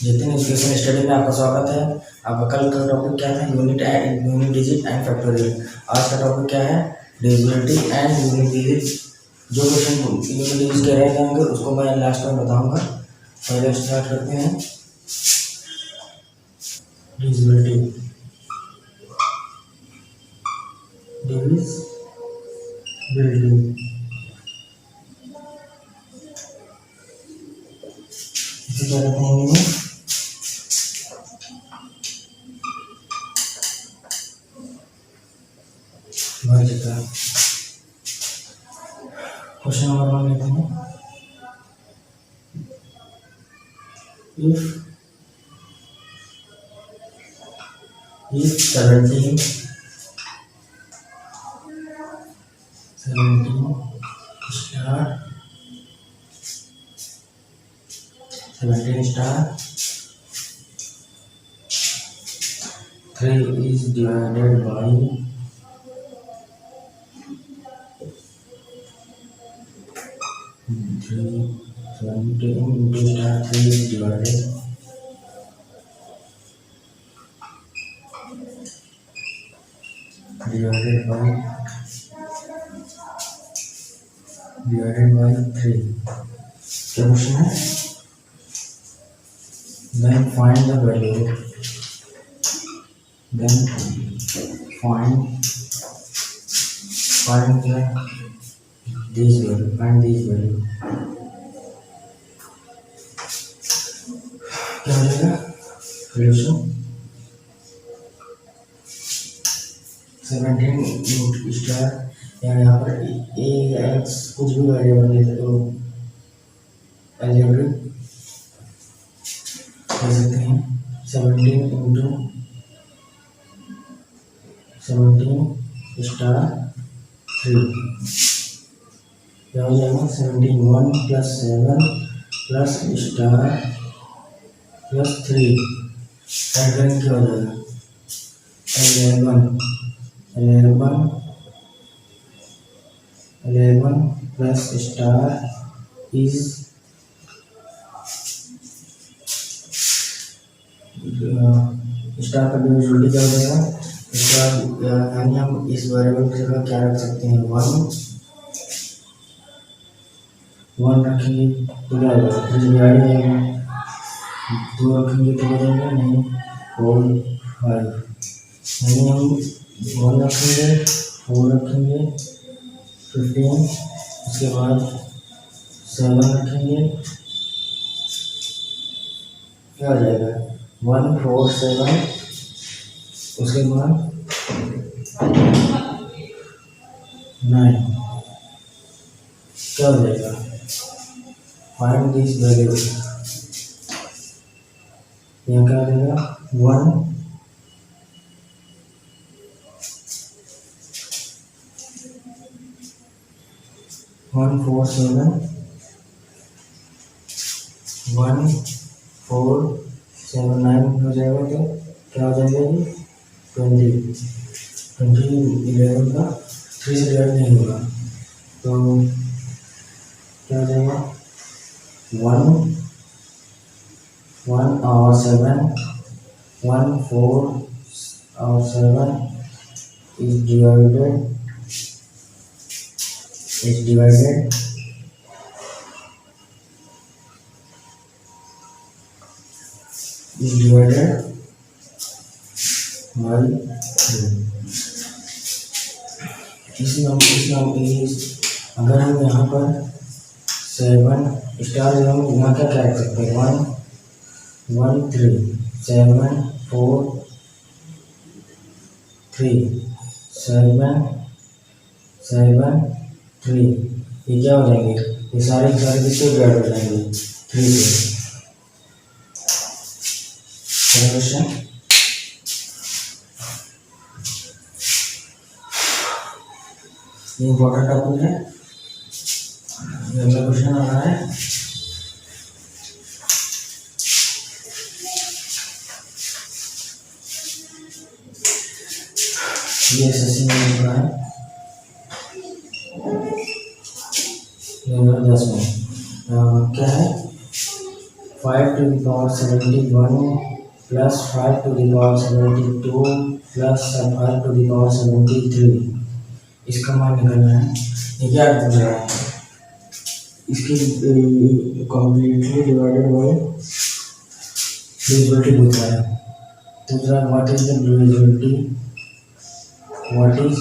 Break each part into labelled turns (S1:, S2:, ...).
S1: जितने education study में आपका स्वागत है। आपका कल का टॉपिक क्या था? Unit digit and factorial. आज का टॉपिक क्या है? Divisibility and unit digit. जो क्वेश्चन यूनिट डिजिट के रह जाएंगे उसको मैं लास्ट में बताऊंगा। पहले स्टार्ट करते हैं डिविजिबिलिटी। इसे क्या कहते हैं? क्वेश्चन नंबर 1 लेते हैं। if 17 star 3 is divided by 17 into star 3 is divided by 3। क्या क्वेश्चन है? Then find the value. Then find this value. Find this value. क्या हो जाएगा? सॉल्यूशन 17 स्टार यहाँ पर ए या एक्स कुछ भी वेरिएबल ले सकते हो, अलजेब्रिक ले सकते हैं। 17 इंटू 17 स्टार 3 क्या हो जाएगा? 17 1 plus 7 plus star plus 3 add करेंगे क्या हो जाएगा? 11 प्लस स्टार इज स्टार का डिविजिबिलिटी क्या हो जाएगा? स्टार यानी हम इस वेरिएबल की जगह क्या रख सकते हैं? 1 रखेंगे तो क्या होगा? 3 डिवाइड हो जाएगा। 2 रखेंगे तो हो जाएगा नहीं 4 5 यानी हम 1 रखेंगे 4 रखेंगे 15 उसके बाद 7 रखेंगे क्या हो जाएगा? 1 4 7 उसके बाद 9 क्या हो जाएगा? Find this value. यहाँ क्या हो जाएगा? 1 1 4 7 1 4 7 9 हो जाएगा तो क्या हो जाएगा? ये 20 11 का 3 से डिवाइड नहीं होगा तो क्या हो जाएगा? 1 और 7 1 4 और 7 is divided by 3। अगर हम यहाँ पर 7 स्टार हम यहाँ क्या रख सकते हैं? 1 3 7 4 3 7 3 ये क्या हो जाएंगे? ये सारे किससे डिवाइड हो जाएंगे? 3 से। क्वेश्चन ये इम्पोर्टेंट टॉपिक है। अगला क्वेश्चन आ रहा है ये एसएससी में लिख रहा है 2010 में क्या है? 5^71 प्लस 5^72 प्लस 5^73 इसका मान निकालना है। ये क्या पूछ रहा है, इसकी कम्प्लीटली डिवाइडेड बाय डिविजिबिलिटी पूछ रहा है। दूसरा what is the divisibility, what is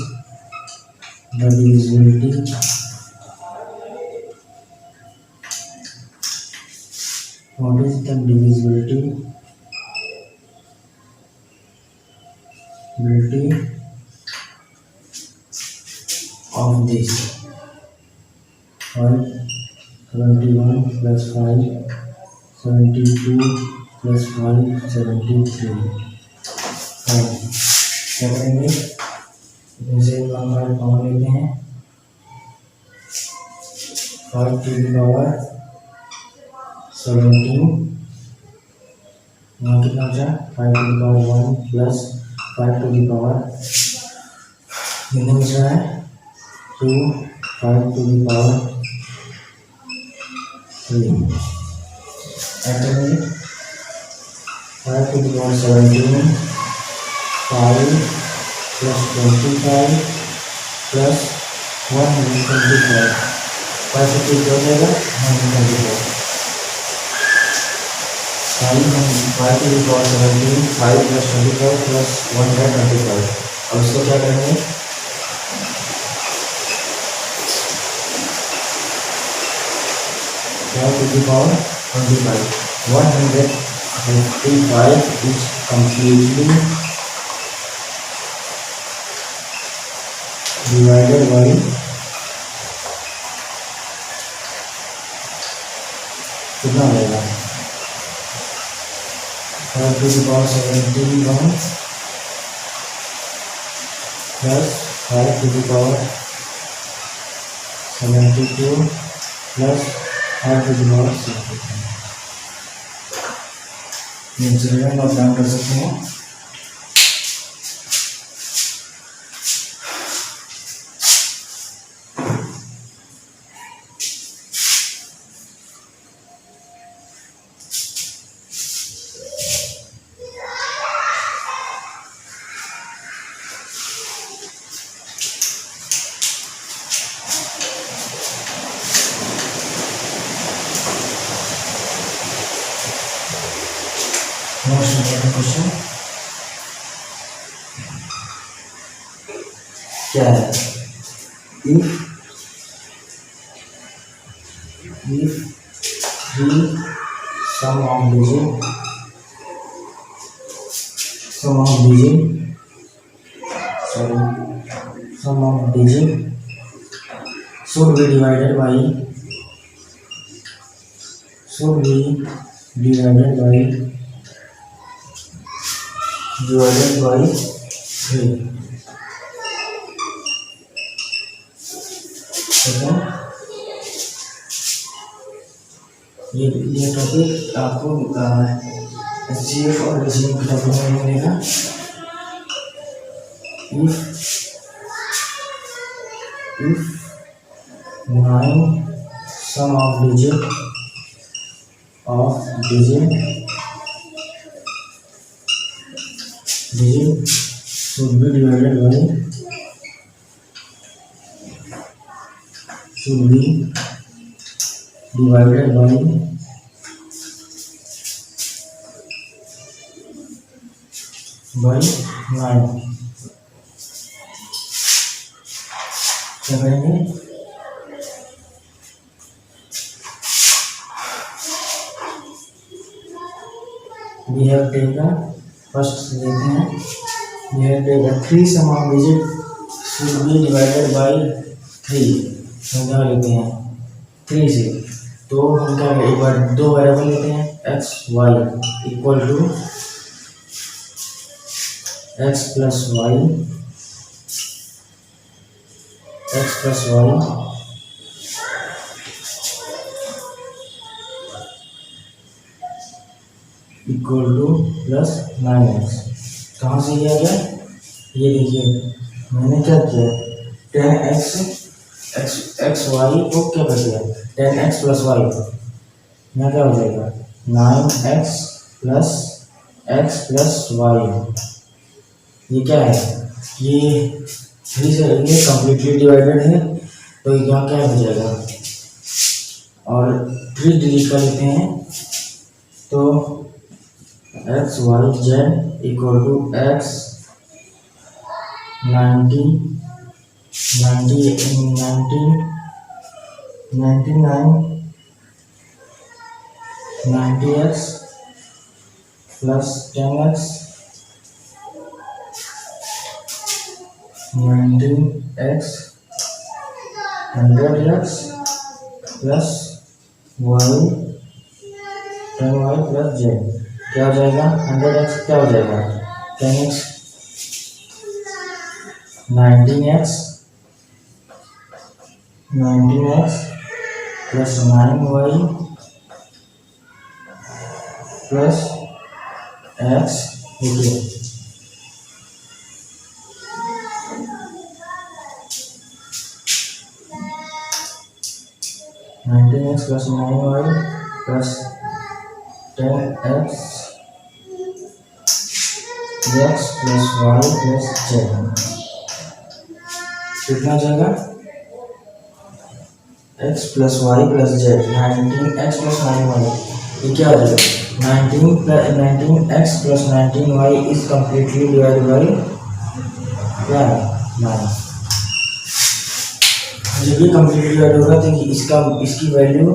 S1: the divisibility what is the divisibility of this 571 plus 572 plus 573 क्या करेंगे, इसे कॉमन लेते हैं। 5^17 यहाँ कितना बचा, 5^1 प्लस 5^, कितने बच रहा है 2, 5^3 ऐड करेंगे। 5^17 5 प्लस 25 प्लस 125 5 से 3 हो जाएगा 125 5 प्लस 25 प्लस 125। अब इसको क्या करेंगे, (25) 155 is completely divided by कितना हो जाएगा 5^71 प्लस 5^72 प्लस 5^73 इंटीग्रेशन आप डाउन कर सकते हैं। मोस्ट इम्पोर्टेंट क्वेश्चन क्या है, if the sum of digit should be divided by 3। ये टॉपिक आपको SGF और DCF के टॉपिक में मिलेगा। if 9 sum of digit should be divided by 9 क्या करेंगे, we have taken first लेते हैं, we have taken 3 sum of digit should be divided by 3 समझा लेते हैं 3 से। तो हम क्या करें, एक बार 2 वेरिएबल लेते हैं x y equal to x plus y equal to plus 9x। कहाँ से किया गया, ये देखिए मैंने क्या किया, 10x x y को क्या कर दिया 10x प्लस वाई, यहाँ क्या हो जाएगा 9x plus x plus Y. ये क्या है, ये 3 से ये कम्प्लीटली डिवाइडेड है, तो यहाँ क्या हो जाएगा, और 3 डिलीट कर लेते हैं, तो x y z equal to x 90x plus 10x 19x 100x plus y 10y plus z. क्या हो जाएगा, 100x क्या हो जाएगा, 10x 19x plus 9y plus x, देखिए 19x plus 9y plus 10x plus y plus z. कितना हो जाएगा, x plus y plus z, 19x plus 9y। ये क्या हो जाएगा, 19x plus 19y is completely divide by क्या है 9। जब ये कम्प्लीटली डिवाइड होगा तो इसकी वैल्यू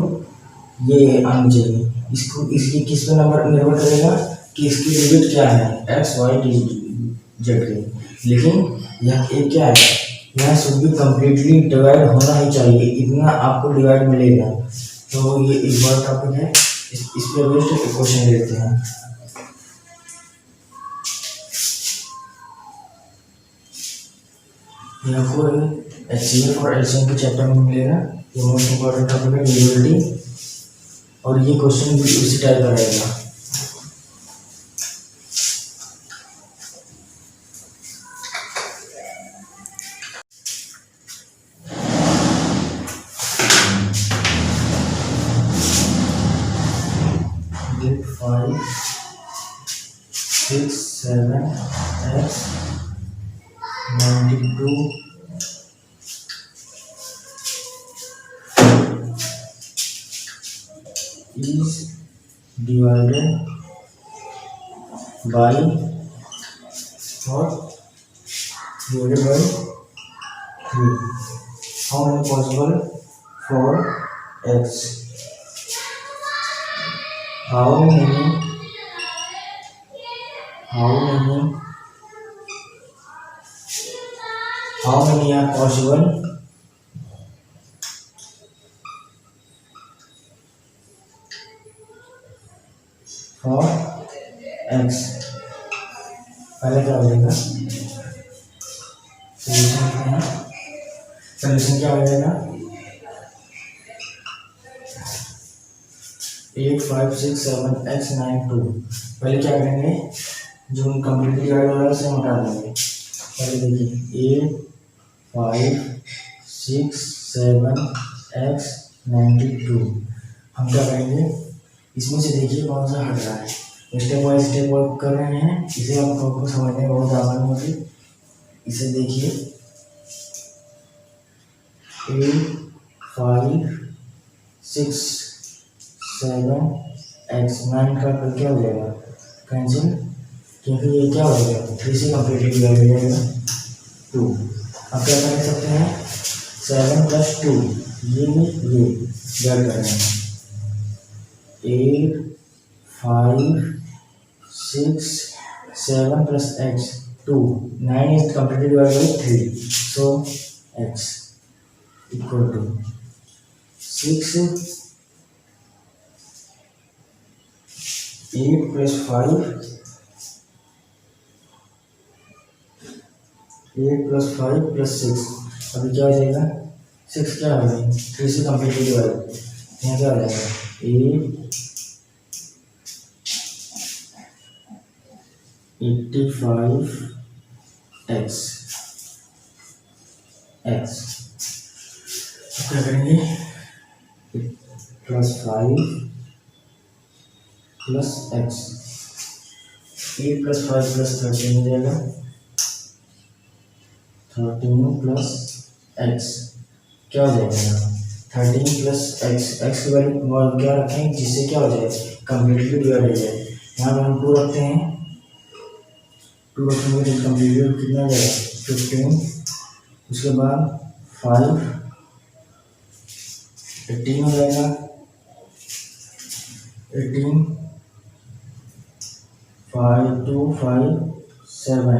S1: ये आनी चाहिए। इसकी किस पे नंबर निर्भर करेगा कि इसकी लिमिट क्या है, x y जेड की। लेकिन यह एक क्या है, यहाँ शुड भी कम्प्लीटली डिवाइड होना ही चाहिए, इतना आपको डिवाइड मिलेगा। तो ये एक बार टॉपिक है, इस पे बेस्ड क्वेश्चन लेते हैं। यहाँ को HCF और LCM के चैप्टर में मिलेगा, ये मोस्ट इम्पोर्टेंट टॉपिक है ड्यूरेबिलिटी, और ये क्वेश्चन भी उसी टाइप का रहेगा। Get 5 6 7 x 92 is divided by what, divided by 3. How many possible for x? How many are possible for x? पहले क्या हो जाएगा, सोल्यूशन क्या हो जाएगा, 8 5 6 7 x 9 2। पहले क्या करेंगे, जो कंप्लीट डिवाइड वाला से हटा देंगे। पहले देखिए 8 5 6 7 x 92। हम क्या करेंगे, इसमें से देखिए कौन सा हट रहा है, स्टेप बाय स्टेप वर्क कर रहे हैं, इसे आपको समझने में बहुत आसानी होगी। इसे देखिए 8 5 6 7 x 9 का क्या हो जाएगा, कैंसिल, क्योंकि ये क्या हो जाएगा 3 से कम्प्लीटली डिवाइड हो जाएगा 2। अब क्या कर सकते हैं, 7 प्लस 2 ये ऐड कर रहे हैं, 8 5 6 7 plus x 2 9 is completely divided by 3, so x equal to 6 8 plus 5 8 plus 5 plus 6। अभी क्या हो जाएगा, 6 क्या हो जाएगा, 3 से कम्प्लीटली डिवाइड, यहाँ क्या हो जाएगा 85 x क्या करेंगे, plus 5 plus x, 8 plus 5 plus 13 हो जाएगा, 13 प्लस एक्स क्या हो जाएगा यहाँ, 13 प्लस एक्स, एक्स की वैल्यू क्या रखें जिससे क्या हो जाए कम्प्लीटली डिवाइड हो जाए। यहाँ पर हम 2 रखते हैं, 2 रखेंगे तो कम्प्लीटली कितना हो जाएगा 15, उसके बाद 5 18 हो जाएगा, 18 5 2 5 7,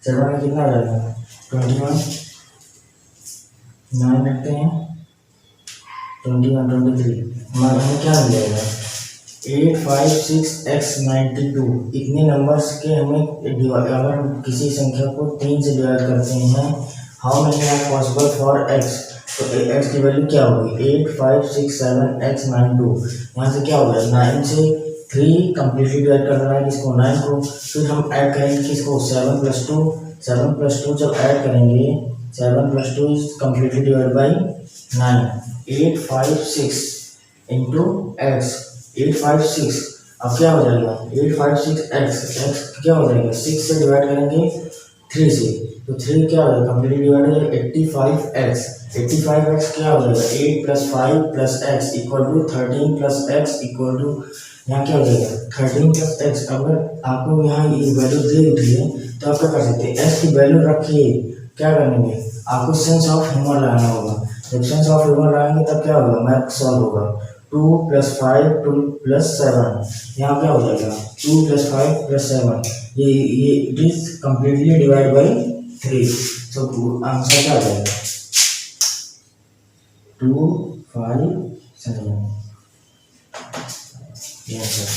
S1: 7 में कितना आ जाएगा 21, 9 रखते हैं 21 23, हमारे हमें क्या मिल जाएगा 8 5 6 x 92। इतने नंबर्स के हमें अगर हम किसी संख्या को 3 से डिवाइड करते हैं, how many are possible for x, तो x की वैल्यू क्या होगी 8 5 6 7 x 92। यहाँ से क्या होगा 9 से 3 कम्प्लीटली डिवाइड कर रहा है किसको 9 को, फिर हम ऐड करेंगे किसको 7 प्लस 2, 7 प्लस 2 जब ऐड करेंगे 7 plus 2 is completely divide by 9, 8 5 6 into x 8 5 6, अब क्या हो जाएगा 8 5 6 एक्स क्या हो जाएगा 6 से डिवाइड करेंगे 3 से, तो 3 क्या हो जाएगा कम्प्लीटली डिवाइड हो जाएगा 85 एक्स क्या हो जाएगा 8 plus 5 plus x equal to 13 plus x equal to, यहाँ क्या हो जाएगा 13 प्लस एक्स। अगर आपको यहाँ ये वैल्यू दे उठी है तो आप क्या कर सकते हैं एक्स की वैल्यू रखिए, क्या करेंगे आपको सेंस ऑफ ह्यूमर लगाना होगा, जब सेंस ऑफ ह्यूमर लगाएंगे तब क्या होगा मैथ सॉल्व होगा। 2 प्लस 5 2 प्लस 7, यहाँ क्या हो जाएगा 2 प्लस 5 प्लस 7, ये it is completely divide by 3, तो आंसर क्या आ जाएगा 2 5 7, yes sir.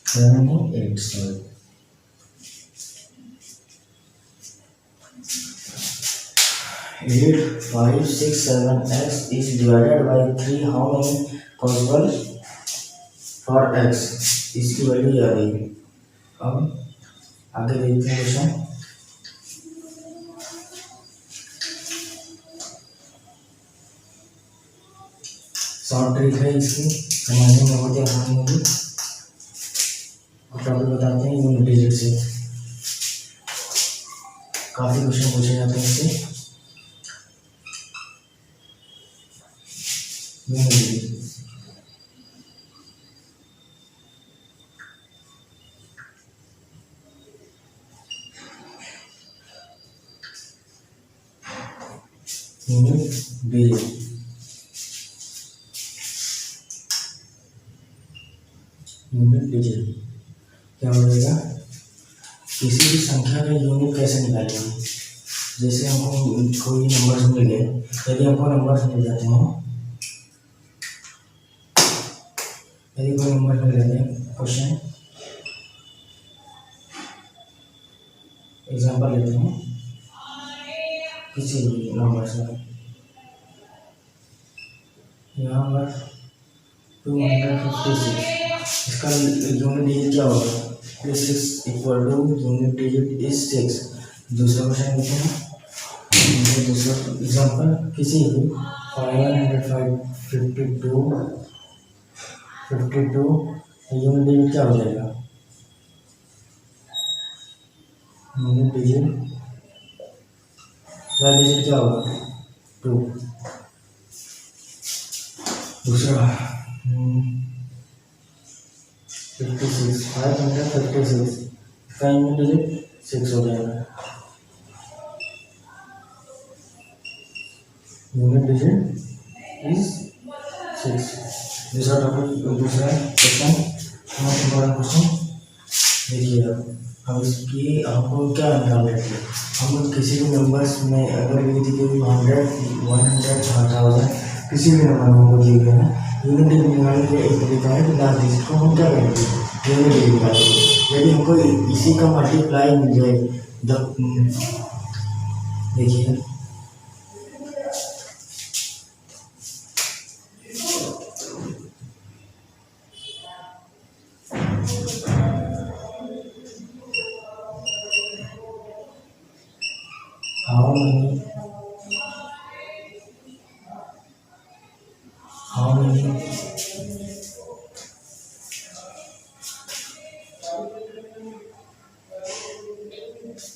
S1: 7 8 sorry 8 5 6 7 x is divided by 3, how many possible for x, इसकी वैल्यू आ गई। अब आगे देखते हैं क्वेश्चन, शॉर्ट ट्रिक है इसकी, समझने में बहुत ही आसानी होगी। टॉपिक बताते हैं यूनिट डिजिट से, काफ़ी क्वेश्चन पूछे जाते हैं इससे। यूनिट डिजिट यूनिट डिजिट क्या हो जाएगा, किसी भी संख्या का यूनिट कैसे निकालेंगे, जैसे हमको कोई नंबर्स मिल गए, यदि हमको नंबर्स मिल जाते हैं, यदि कोई नंबर मिल जाते हैं, क्वेश्चन एग्जांपल लेते हैं किसी भी नंबर से, यहाँ पर 256, इसका यूनिट डिजिट क्या होगा 6 equal to unit digit is 6। दूसरा क्वेश्चन लेते हैं, दूसरा एग्जांपल किसी भी 552 यूनिट डिजिट क्या हो जाएगा, यूनिट डिजिट क्या होगा 2। दूसरा 56 556 का यूनिट डिजिट 6 हो जाएगा, यूनिट डिजिट इज 6। दूसरा टॉपिक, दूसरा क्वेश्चन, हमारा क्वेश्चन देखिए, हम इसकी हमको क्या निकाल रहे थे, हम किसी भी नंबर्स में अगर यदि कोई 100 1000 किसी भी नंबर में हमको दिए गए हैं, यूनिट डिजिट निकालने के एक तरीका है कि लास्ट डिजिट को हम क्या करेंगे यूनिट डिजिट निकालेंगे। यदि हमको इसी का मल्टीप्लाई मिल जाए, देखिए how many नहीं।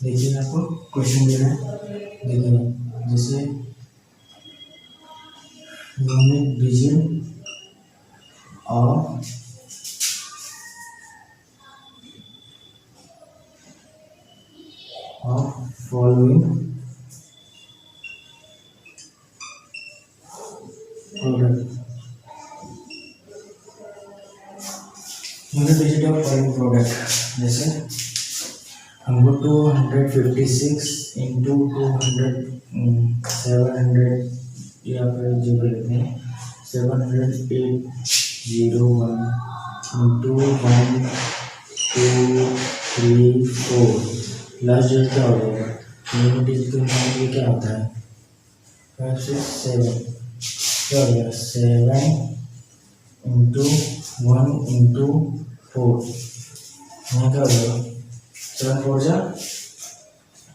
S1: देखिए आपको क्वेश्चन दे रहा है, देखिए जैसे unit digit of following product, unit digit of following product, जैसे हमको 256 इंटू 700 या फिर जो लेते हैं 70801 इंटू 1 2 3 4 लास्ट डेट क्या हो जाएगा, यूनिट डिजिट के लिए क्या होता है 5 6 7 क्या हो जाएगा 7 इंटू 1 इंटू 4 यहाँ क्या हो जाएगा 7 4 जा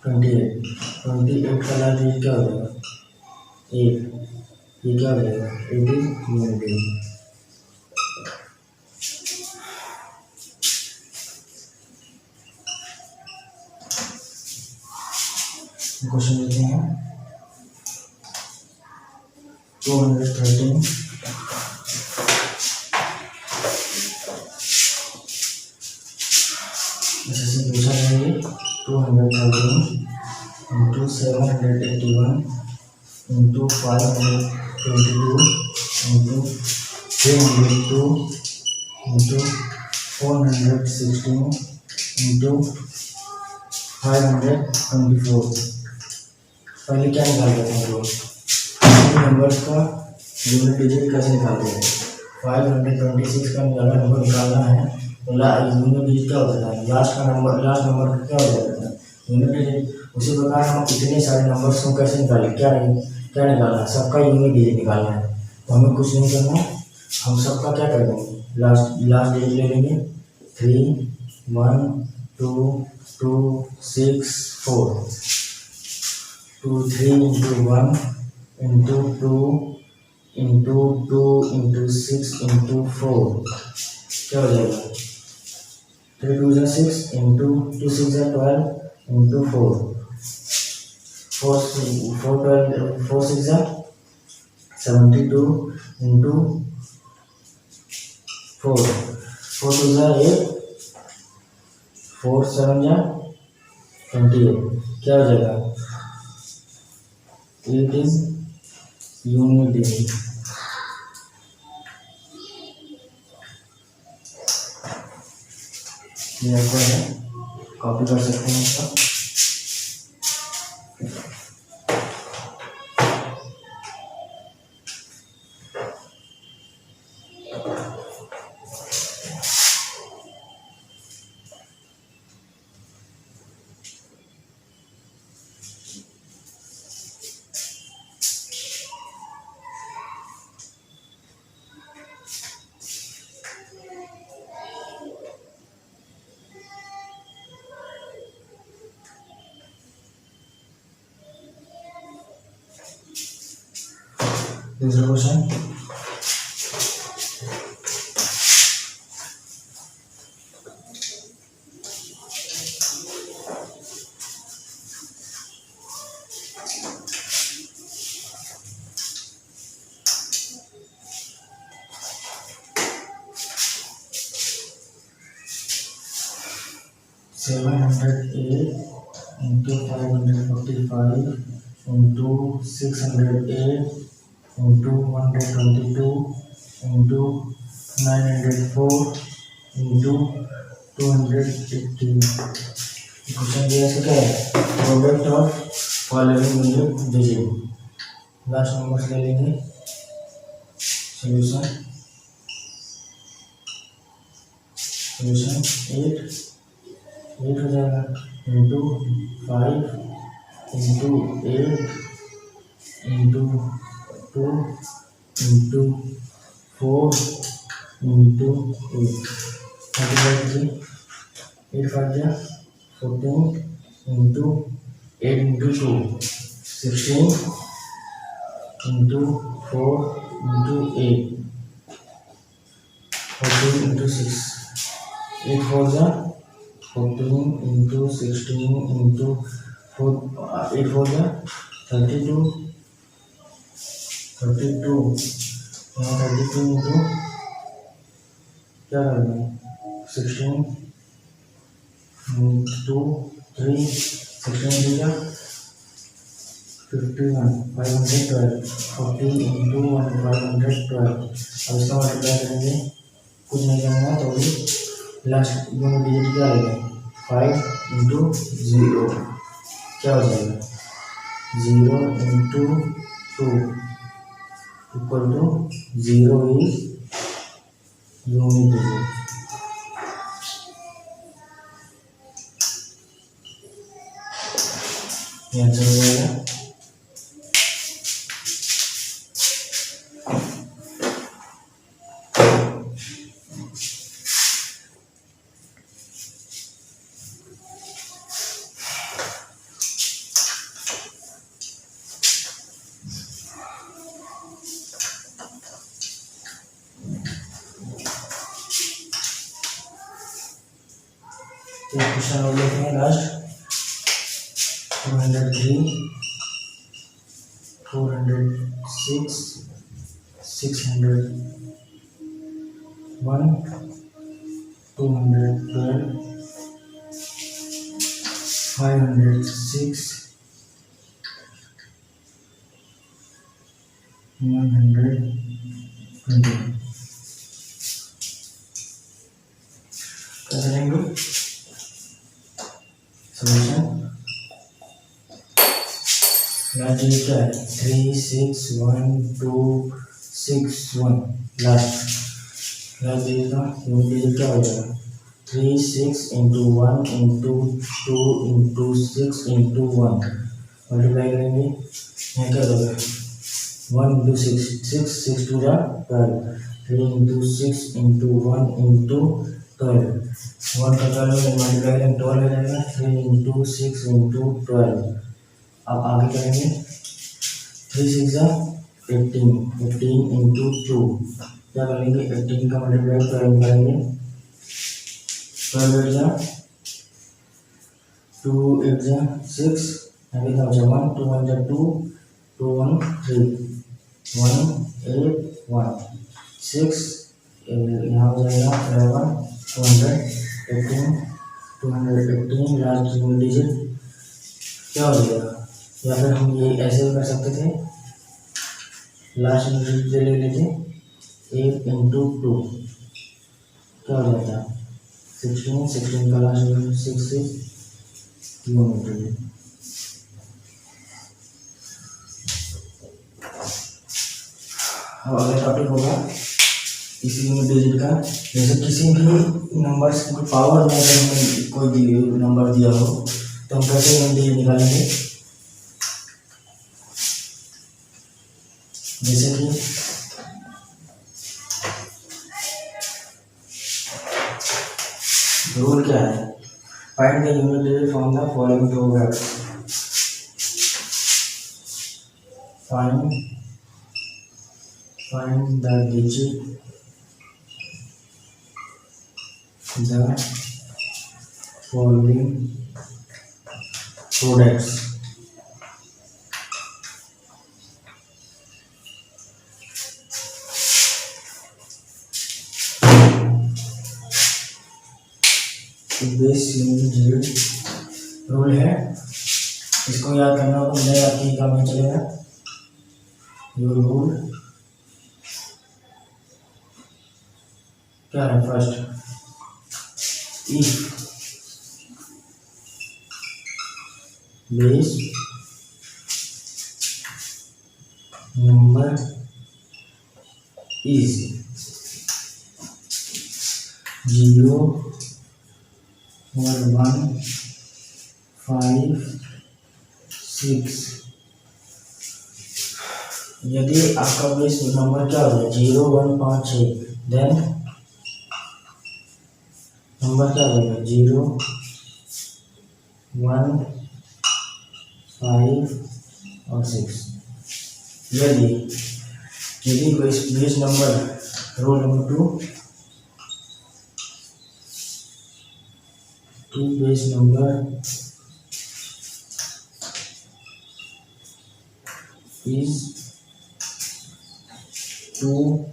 S1: 28 का लास्ट डिजिट क्या हो जाएगा 8, ये क्या हो जाएगा 8 इज यूनिट डिजिट। क्वेश्चन लेते हैं 213 जैसे पूछा जाएंगे 213 into 781 into 522 into 302 into 416 into 524। पहले क्या निकालते हैं हम लोग नंबर्स का यूनिट डिजिट कैसे निकालते हैं 526 का नंबर निकालना है तो यूनिट डिजिट क्या होता है लास्ट नंबर क्या हो जाता है यूनिट डिजिट। उसी प्रकार हम इतने सारे नंबर्स को कैसे निकालें, क्या निकालना है सबका यूनिट डिजिट निकालना है। तो हमें कुछ नहीं करना, हम सबका क्या कर देंगे लास्ट डिजिट ले लेंगे 3 1 2 2 6 4 2 3 into 1 into 2 into 2 into 6 into 4 क्या हो जाएगा 3 2 6 इंटू 2 6 12 इंटू 4 4 6 72 इंटू 4 4 2 8 4 7 28 क्या हो जाएगा 8 इज यूनिट डिजिट। ये आपको है कॉपी कर सकते हैं इसका। दूसरा question 708 into 545 into 608 into 122 into 904 into 280। Question दिया है क्या है product of following unit digit. Last number ले लेंगे सॉल्यूशन 8 हो जाएगा into 5 into 8 into 2 into 4 into 8 8 5 14 into 8 into 2 16 into 4 into 8 14 into 6, 8 4 जा 14 into 16 into 4, 8 4 जा 32, 32 यहाँ 32 into क्या करना है 16 2 3 16 दिया 51 512 14 into 1 512। अब इसका मल्टीप्लाई करेंगे, कुछ नहीं करना तो भी लास्ट दोनों डिजिट क्या आएगा 5 इंटू 0 क्या हो जाएगा 0 into 2 equal to 0 is unit digit. यहाँ चल जाएगा क्वेश्चन और लेते हैं लास्ट 203 406 601 212 506 120 कैसे लेंगे सॉल्यूशन लास्ट डिजिट क्या है 361 लास्ट डिजिट का यूनिट डिजिट क्या हो जाएगा 3 6 into 1 into 2 into 6 into 1 multiply करेंगे यहाँ क्या होगा 1 इंटू 6 6 2 जा 12 3 इंटू 6 इंटू 1 इंटू 12 1 का 12 में मल्टीप्लाई करेंगे 12 हो जाएगा 3 इंटू 6 इंटू 12। अब आगे करेंगे 3 6 जा 18 इंटू 2 क्या करेंगे 18 का मल्टीप्लाई 12 करेंगे 12 8 जा 2 8 जा 6 आगे क्या हो जाएगा 1 2 1 जा 2 2 1 3 1 8 1 6 यहाँ हो जाएगा 11 218 लास्ट डिजिट क्या हो जाएगा या फिर हम ये ऐसे भी कर सकते थे लास्ट डिजिट ले लेते 8 इंटू 2 क्या हो जाता 16 का लास्ट डिजिट 6 किलोमीटर। अब अगला टॉपिक होगा इसी यूनिट डिजिट का, जैसे किसी भी नंबर्स की पावर में अगर हमें कोई नंबर दिया हो तो हम कैसे यूनिट डिजिट निकालेंगे। जैसे कि रूल क्या है find the unit digit from the following two words find the digit the following products base unit rule है, इसको याद करना हो तो मैं आपकी काम में चलेगा। योर रूल क्या है first if base number is 0 1 5 6 यदि आपका बेस नंबर क्या हो जाए 0 1 5 6 देन नंबर क्या होगा 0 1 5 और 6। यदि base number rule number 2 2 base number is 2,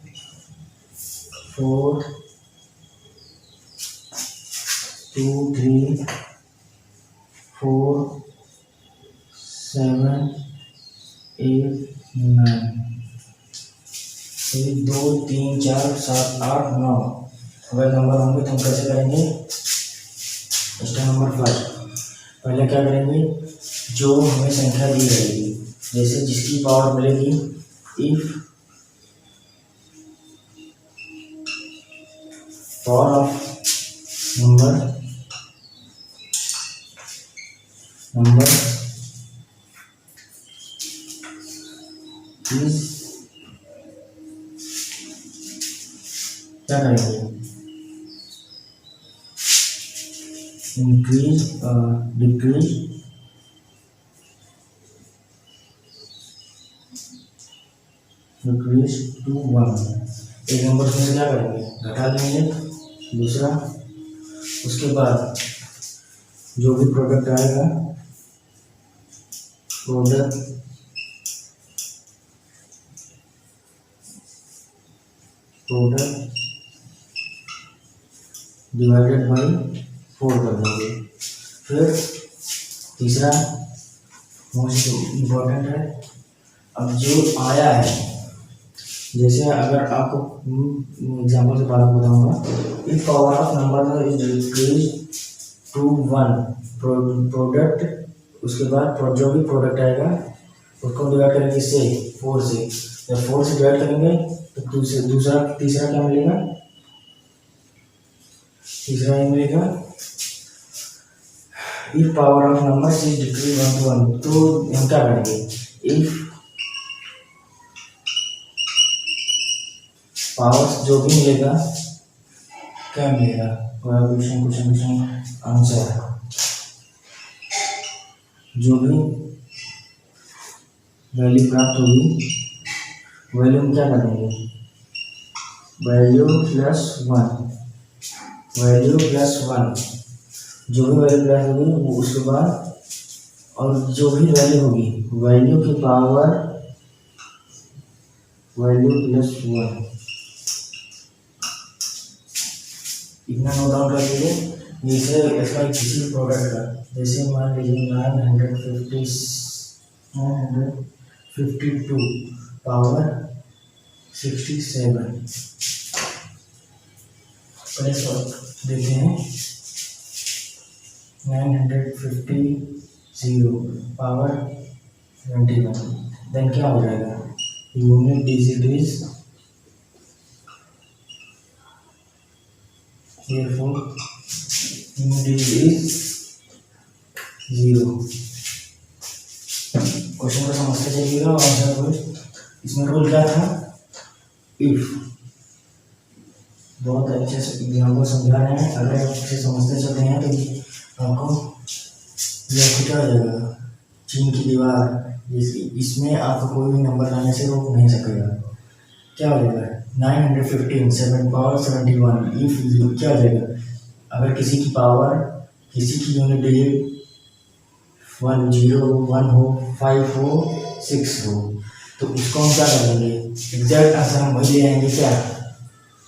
S1: 4, 2, 3, 4, 7, 8, 9, 1, 2, 3, 4, 7, 8, 9 अगर नंबर होंगे तो हम कैसे करेंगे? स्टेप नंबर 5 पहले क्या करेंगे, जो हमें संख्या दी जाएगी जैसे जिसकी पावर मिलेगी, if power of number is क्या करेंगे, इंक्रीज डिक्रीज टू 1। एक नंबर में क्या करेंगे, घटा देंगे दूसरा, उसके बाद जो भी प्रोडक्ट आएगा प्रोडक्ट डिवाइडेड बाई 4 कर देंगे। फिर तीसरा मोस्ट इम्पोर्टेंट है, अब जो आया है जैसे अगर आपको एग्जाम्पल से बात बताऊंगा, if power of number is decrease to 1 product, उसके बाद जो भी प्रोडक्ट आएगा उसको डिवाइड करेंगे इससे 4 से, जब 4 से डिवाइड करेंगे तो तीसरा क्या मिलेगा, तीसरा ये मिलेगा if power of number is decrease 1 to 1। तो हम क्या करेंगे, इफ पावर जो भी मिलेगा क्या मिलेगा, क्वेश्चन आंसर, जो भी वैल्यू प्राप्त होगी वैल्यू में क्या करेंगे, वैल्यू प्लस 1, जो भी वैल्यू प्लस होगी वो उसके बाद, और जो भी वैल्यू होगी वैल्यू की पावर वैल्यू प्लस 1, इतना नोट डाउन कर लीजिए। जैसे इसका किसी प्रोडक्ट का जैसे मान लीजिए 952 पावर 67, पहले देखते हैं 950 पावर 21, देन क्या हो जाएगा, unit digit is therefore unit digit is 0। Question को समझते जाइएगा और आंसर को, इसमें रूल क्या था, इफ, बहुत अच्छे से एग्जाम्पल समझा रहे हैं, अगर आप इसे समझते चलते हैं तो आपको यह क्या हो जाएगा, चीन की दीवार, इसमें आपको कोई भी नंबर लाने से रोक नहीं सकेगा। क्या हो जाएगा 915 7 पावर 71, इफ क्या हो जाएगा, अगर किसी की पावर किसी की यूनिट डिजिट 1 0 1 हो, 5 हो, 6 हो, तो उसको हम क्या करेंगे, एग्जैक्ट आंसर हम वही ले आएंगे, क्या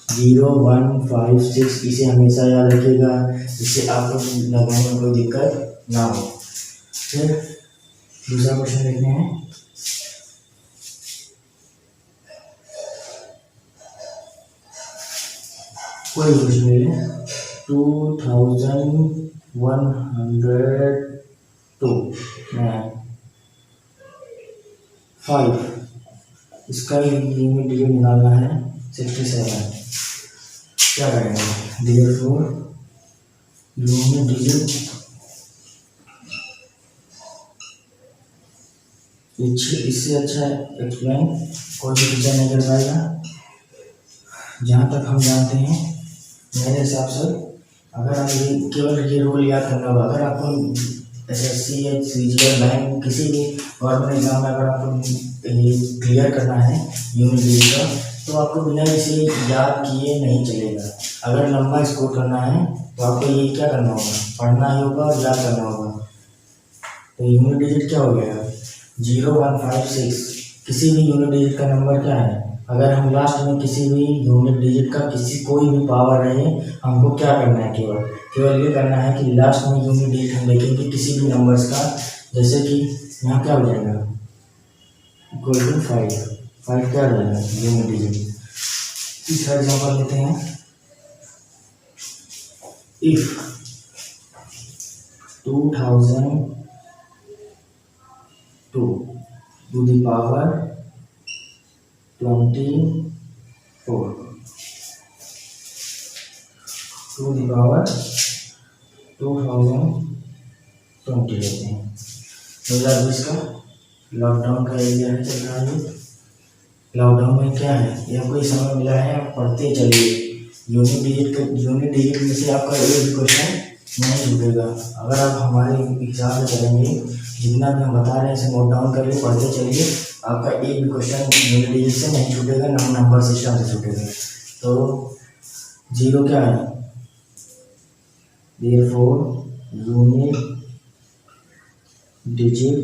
S1: 0 1 5 6, इसे हमेशा याद रखिएगा, इससे आपको लगाने में कोई दिक्कत ना हो। फिर दूसरा क्वेश्चन देखते हैं, कोई क्वेश्चन ले लें, 2102 5, इसका यूनिट डिजिट निकालना है 67, क्या करेंगे, therefore यूनिट डिजिट इससे अच्छा एक्सप्लेन कोई भी टीचर नहीं कर पाएगा। जहाँ तक हम जानते हैं मेरे हिसाब से, अगर आप ये केवल ये रूल याद करना होगा, अगर आपको SSC या CGL 9 किसी भी गवर्नमेंट एग्जाम में अगर आपको क्लियर करना है यूनिट डिजिट का, तो आपको बिना इसे याद किए नहीं चलेगा। अगर लंबा स्कोर करना है तो आपको ये क्या करना होगा, पढ़ना ही होगा और याद करना होगा। तो यूनिट डिजिट क्या हो गया, 0156। किसी भी यूनिट डिजिट का नंबर क्या है, अगर हम लास्ट में किसी भी यूनिट डिजिट का किसी कोई भी पावर रहे, हमको क्या करना है, केवल ये करना है कि लास्ट में यूनिट डिजिट हम देखेंगे किसी भी नंबर्स का। जैसे कि यहाँ क्या हो जाएगा, इक्वल टू 5 क्या हो जाएगा यूनिट डिजिट। तीसरा एग्जाम्पल लेते हैं, if 2002 to the power 24 to the power 2020 लेते हैं। 2020 का लॉकडाउन का एरिया है, चल रहा है। लॉकडाउन में क्या है, ये कोई समय मिला है, आप पढ़ते चलिए। यूनिट डिजिट में से आपका एक भी क्वेश्चन नहीं छूटेगा। अगर आप हमारे एग्जाम से करेंगे, जितना भी हम बता रहे हैं इसे नोट डाउन करके पढ़ते चलिए, आपका एक भी क्वेश्चन यूनिट डिजिट से नहीं छूटेगा, नंबर सिस्टम से छूटेगा। तो 0 क्या है, therefore unit digit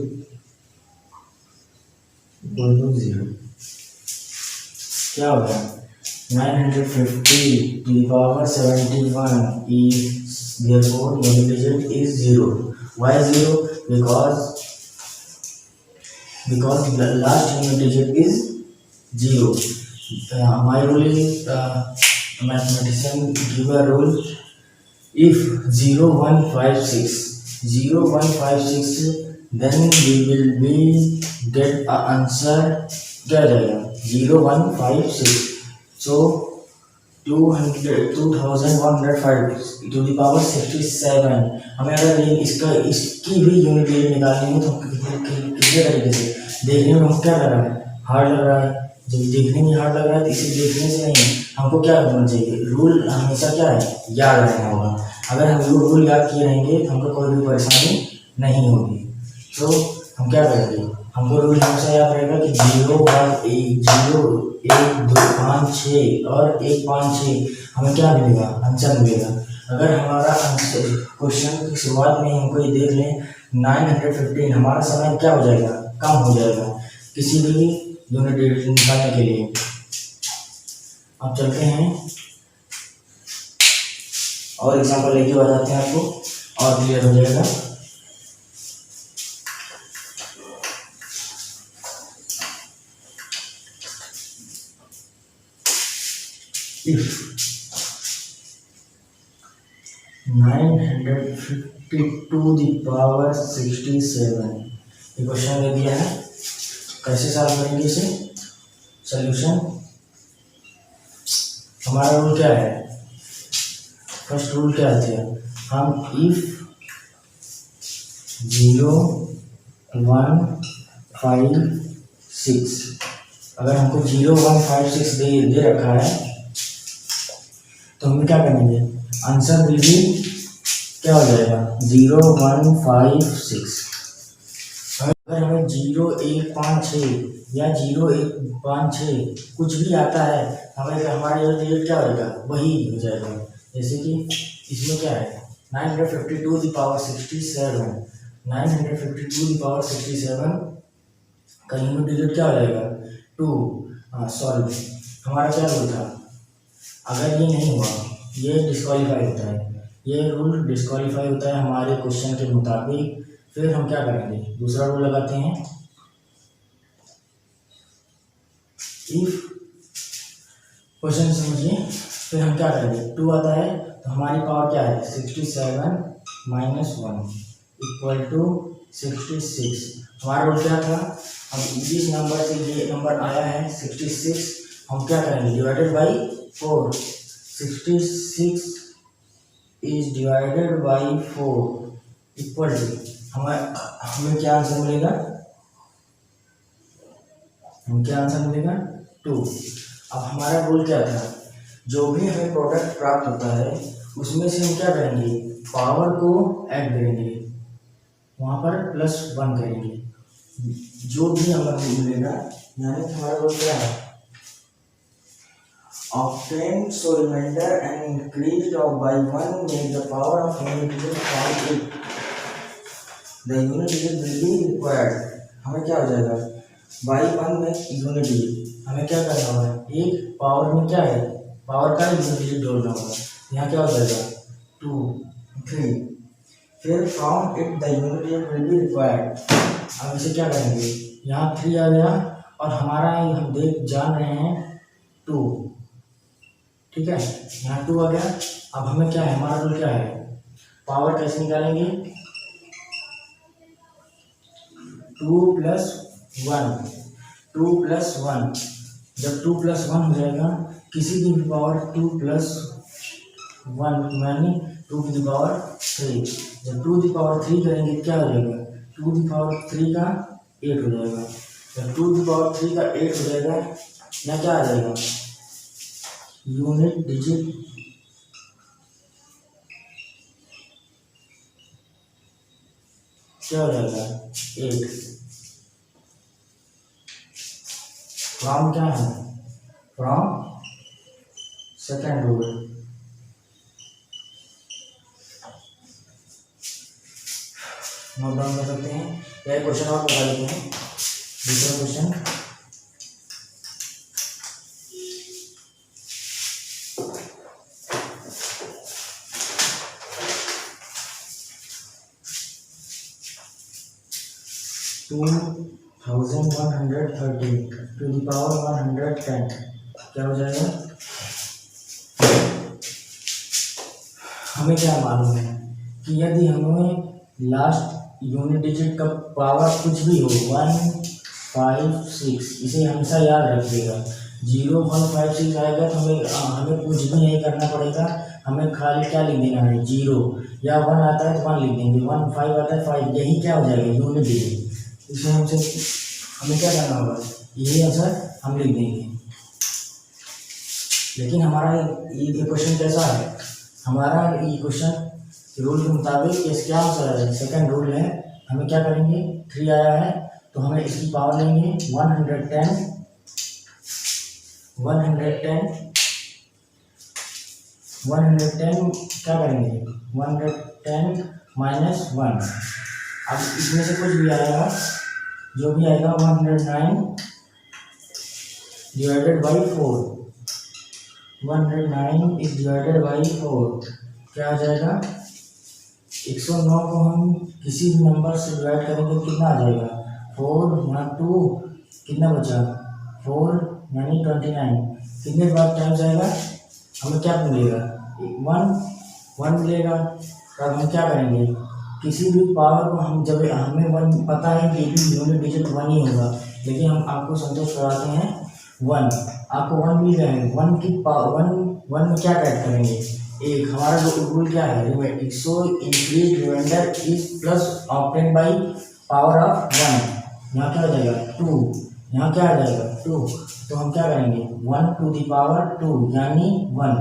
S1: equal to 0। क्या होगा, 950 to the power 71 is therefore unit digit is 0. Why 0? Because the last unit digit is 0. My rule is mathematician give a rule, if 0156 then we will be get a answer क्या जाएगा 0156। so 2105 to the power 67। हमें अगर इसकी भी unit digit निकालनी है तो किसी तरीके से देखने में हम क्या लग रहा है, हार्ड लग रहा है। जब देखने में हार्ड लग रहा है तो इसे देखने से नहीं, हमको क्या करना चाहिए, रूल हमेशा क्या है, याद रखना होगा। अगर हम रूल याद किए रहेंगे तो हमको कोई भी परेशानी नहीं होगी। तो हम क्या करेंगे, हमको रूल हमेशा याद रहेगा कि 0 1 2 5 6 और 1 5 6 हमें क्या मिलेगा, आंसर मिलेगा। अगर हमारा आंसर क्वेश्चन की शुरुआत में हमको ये देख लें 915, हमारा समय क्या हो जाएगा, कम हो जाएगा किसी भी यूनिट डिजिट निकालने के लिए। अब चलते हैं और एग्जाम्पल लेके बताते हैं आपको, और क्लियर हो जाएगा। If 950 to the power 67, ये क्वेश्चन दे दिया है, कैसे सॉल्व करेंगे इसे, सॉल्यूशन। हमारा रूल क्या है, फर्स्ट रूल क्या है, हम इफ 0 1 5 6, अगर हमको 0 1 5 6 दे रखा है तो हम क्या करेंगे, आंसर विल बी क्या हो जाएगा 0 1 5 6। अगर हमें 0 1 5 6 या 0 1 5 6 कुछ भी आता है, हमें हमारा ये डिजिट क्या होगा, वही हो जाएगा। जैसे कि इसमें क्या है 952 to the power 67, 952 to the power 67 का यूनिट डिजिट क्या हो जाएगा 2। सॉरी, हमारा क्या रूल था, अगर ये नहीं हुआ ये डिस्क्वालीफाई होता है, ये रूल डिस्क्वालीफाई होता है हमारे क्वेश्चन के मुताबिक। फिर हम क्या करेंगे, दूसरा रूल लगाते हैं, इफ क्वेश्चन समझिए। फिर हम क्या करेंगे, 2 आता है तो हमारी पावर क्या है 67 - 1 इक्वल टू 66। हमारा रूल क्या था, अब इस नंबर से ये नंबर आया है 66, हम क्या करेंगे divided by 4। 66 is divided by 4 equal to हमें क्या आंसर मिलेगा, हमें क्या आंसर मिलेगा 2। अब हमारा रूल क्या था, जो भी हमें प्रोडक्ट प्राप्त होता है उसमें से हम क्या करेंगे, पावर को ऐड करेंगे, वहाँ पर +1 करेंगे, जो भी हमें मिलेगा। यानी हमारा रूल क्या है, obtained so remainder and increased by 1 make the power of unit digit count 8. The unit digit will be required. हमें क्या हो जाएगा बाई 1 में यूनिट डिजिट हमें क्या करना होगा एक पावर में क्या है पावर का यूनिट डिजिट जोड़ना होगा यहाँ क्या हो जाएगा 2 3 फिर from it the unit digit will be required. अब इसे क्या करेंगे यहाँ 3 आ गया और हमारा हम जान रहे हैं 2 ठीक है यहाँ 2 आ गया। अब हमें क्या है हमारा रूल क्या है पावर कैसे निकालेंगे 2 + 1 2 + 1 जब 2 + 1 हो जाएगा किसी की भी पावर 2 + 1 यानी 2 की पावर 3 जब 2 की पावर 3 करेंगे क्या हो जाएगा 2 की पावर 3 का 8 हो जाएगा। जब 2 की पावर 3 का 8 हो जाएगा यहाँ क्या आ जाएगा यूनिट डिजिट क्या हो जाएगा 8 फ्रॉम क्या है from second rule note down कर सकते हैं या क्वेश्चन और बता देते हैं दूसरा क्वेश्चन 2130 to the power 110 क्या हो जाएगा हमें क्या मालूम है कि यदि हमें लास्ट यूनिट डिजिट का पावर कुछ भी हो 156 इसे हमेशा याद रखिएगा 0156 आएगा तो हमें कुछ भी नहीं करना पड़ेगा हमें खाली क्या लिख देना है 0 या 1 आता है तो 1 लिख देंगे 1 5 आता है 5 यही क्या हो जाएगा यूनिट डिजिट इसमें हमें क्या करना होगा यही आंसर हम लिख देंगे। लेकिन हमारा ये क्वेश्चन कैसा है हमारा ये क्वेश्चन रूल के मुताबिक क्या आंसर है सेकंड रूल है हमें क्या करेंगे 3 आया है तो हमें इसकी पावर लेंगे 110 क्या करेंगे 110 माइनस 1 अब इसमें से कुछ भी आएगा जो भी आएगा 109 divided by 4 109 is divided by 4 क्या आ जाएगा 109 को हम किसी भी नंबर से डिवाइड करेंगे तो कितना आ जाएगा 4 यहाँ 2 कितना बचा 4 यानी 29 कितने बार टाइम जाएगा हमें क्या मिलेगा 1 मिलेगा। तब हम क्या करेंगे किसी भी पावर को हम जब हमें 1 पता है कि यूनिट डिजिट 1 ही होगा लेकिन हम आपको संतोष कराते हैं 1 आपको 1 मिल जाएगा 1 की पावर 1 में क्या ऐड करेंगे एक हमारा जो रूल क्या है so increase remainder is plus obtain by power of 1 यहाँ क्या हो जाएगा 2 यहाँ क्या आ जाएगा 2 तो हम क्या करेंगे 1 टू द पावर 2 यानी 1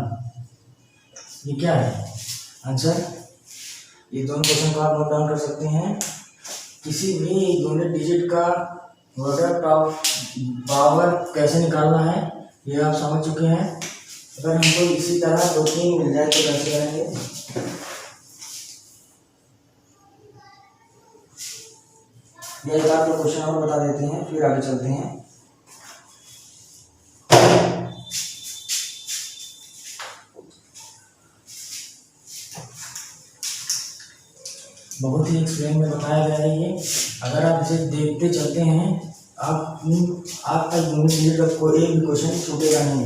S1: ये क्या है आंसर। ये दोनों क्वेश्चन को आप नोट डाउन कर सकते हैं। किसी भी यूनिट डिजिट का प्रोडक्ट ऑफ पावर कैसे निकालना है ये आप समझ चुके हैं। अगर हमको इसी तरह 2-3 मिल जाए तो कैसे करेंगे ये एक आपको क्वेश्चन और बता देते हैं फिर आगे चलते हैं। बहुत ही एक्सप्लेन में बताया गया है ये अगर आप इसे देखते चलते हैं आपका यूनिट डिजिट का कोई एक भी क्वेश्चन छूटेगा नहीं।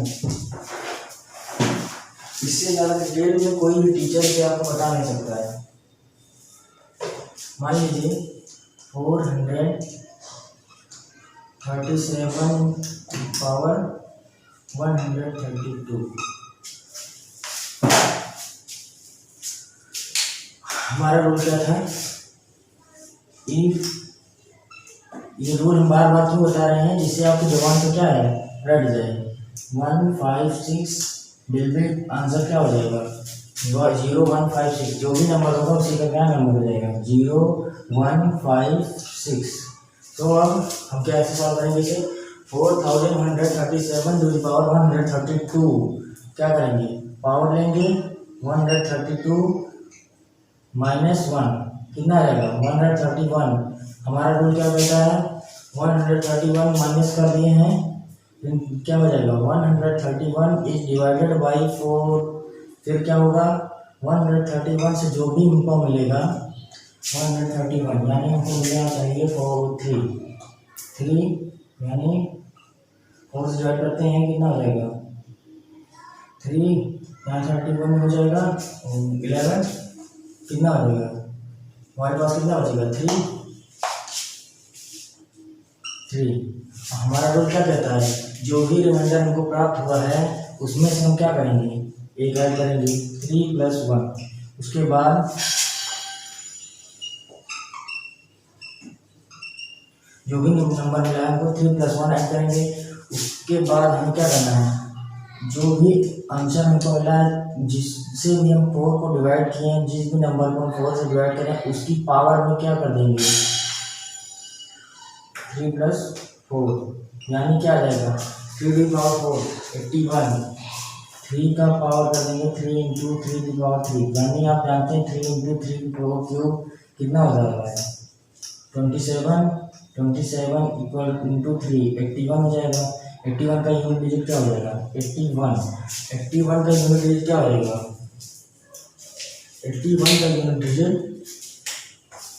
S1: इससे ज़्यादा डिटेल में कोई भी टीचर से आपको बता नहीं सकता है। मान लीजिए 437 पावर 132 हमारा रूल क्या था ये रूल हम बार बार क्यों बता रहे हैं जिससे आपकी जबान पे क्या है रट जाए 156 बिल्कुल आंसर क्या हो जाएगा 0156 जो भी नंबर होगा उसी का क्या नंबर हो जाएगा 0156। तो अब हम क्या ऐसे सॉल्व करेंगे इसे 4137 टू द पावर 132 क्या करेंगे, पावर लेंगे 132 माइनस 1 कितना आ जाएगा 131। हमारा रूल क्या कहता है 131 माइनस कर दिए हैं क्या हो जाएगा 131 इज डिवाइडेड बाई 4। फिर क्या होगा 131 से जो भी हमको मिलेगा 131 यानी हमको मिलना चाहिए 3 यानी 4 से डिवाइड करते हैं कितना हो जाएगा 3 यहाँ 31 हो जाएगा 11 कितना हो जाएगा हमारे पास कितना बचेगा 3। हमारा रूल क्या कहता है जो भी रिमाइंडर हमको प्राप्त हुआ है उसमें से हम क्या करेंगे एक ऐड करेंगे 3 + 1। उसके बाद जो भी नंबर मिला है हमको 3 + 1 ऐड करेंगे। उसके बाद हमें क्या करना है जो भी आंसर हमको मिला है जिससे भी हम 4 को डिवाइड किए हैं जिस भी नंबर को हम 4 से डिवाइड करें उसकी पावर में क्या कर देंगे 3 + 4 यानी क्या आ जाएगा 3 की पावर 4 81। 3 का पावर कर देंगे 3 × 3 की पावर 3 यानी आप जानते हैं 3 × 3 की पावर क्यूब कितना हो जाएगा 27 इक्वल × 3 81 हो जाएगा। 81 का यूनिट डिजिट क्या हो जाएगा 81 का यूनिट डिजिट क्या हो जाएगा 81 का यूनिट डिजिट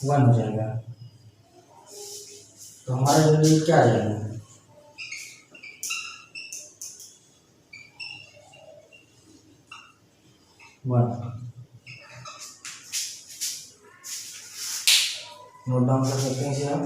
S1: 1 हो जाएगा। तो हमारा यूनिट डिजिट क्या आ जाएगा 1। नोट डाउन कर सकते हैं इसे आप।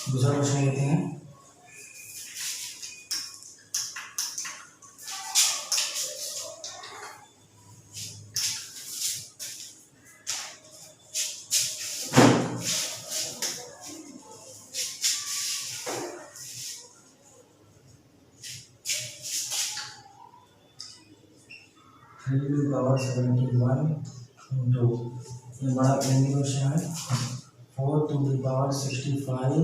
S1: दूसरा क्वेश्चन लेते हैं। पावर 71 इंटू ये बड़ा प्लेन क्वेश्चन है 4 टू द पावर 65